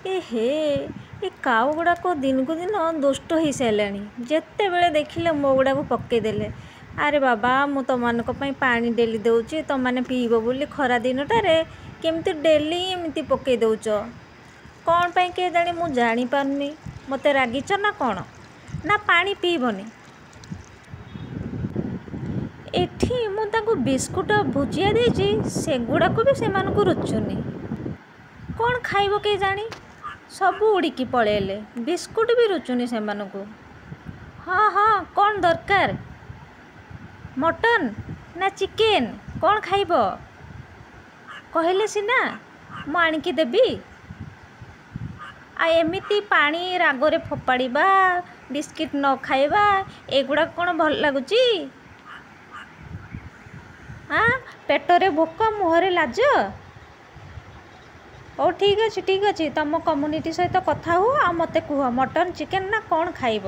ଏହେ ଏ କାଉ ଗୁଡ଼ାକ ଦିନକୁ ଦିନ ଦୁଷ୍ଟ ହେଇସାରିଲାଣି। ଯେତେବେଳେ ଦେଖିଲେ ମୋ ଗୁଡ଼ାକୁ ପକେଇଦେଲେ। ଆରେ ବାବା, ମୁଁ ତମମାନଙ୍କ ପାଇଁ ପାଣି ଡେଲି ଦେଉଛି, ତମମାନେ ପିଇବ ବୋଲି ଖରା ଦିନଟାରେ କେମିତି ଡେଲି ଏମିତି ପକେଇ ଦେଉଛ? କ'ଣ ପାଇଁ କେଜାଣି ମୁଁ ଜାଣିପାରୁନି। ମୋତେ ରାଗିଛ ନା କ'ଣ? ନା ପାଣି ପିଇବନି? ଏଠି ମୁଁ ତାଙ୍କୁ ବିସ୍କୁଟ ଭୁଜିଆ ଦେଇଛି, ସେଗୁଡ଼ାକ ବି ସେମାନଙ୍କୁ ରୁଚୁନି। କ'ଣ ଖାଇବ କେଜାଣି? ସବୁ ଉଡ଼ିକି ପଳେଇଲେ। ବିସ୍କୁଟ ବି ରୁଚୁନି ସେମାନଙ୍କୁ। ହଁ ହଁ, କ'ଣ ଦରକାର? ମଟନ୍ ନା ଚିକେନ୍? କ'ଣ ଖାଇବ କହିଲେ ସିନା ମୁଁ ଆଣିକି ଦେବି। ଆଉ ଏମିତି ପାଣି ରାଗରେ ଫୋପାଡ଼ିବା, ବିସ୍କିଟ୍ ନ ଖାଇବା, ଏଗୁଡ଼ାକ କ'ଣ ଭଲ ଲାଗୁଛି? ପେଟରେ ଭୋକ, ମୁହଁରେ ଲାଜ। ହଉ ଠିକ୍ ଅଛି, ତୁମ କମ୍ୟୁନିଟି ସହିତ କଥା ହୁଅ, ଆଉ ମୋତେ କୁହ ମଟନ୍ ଚିକେନ୍ ନା କ'ଣ ଖାଇବ।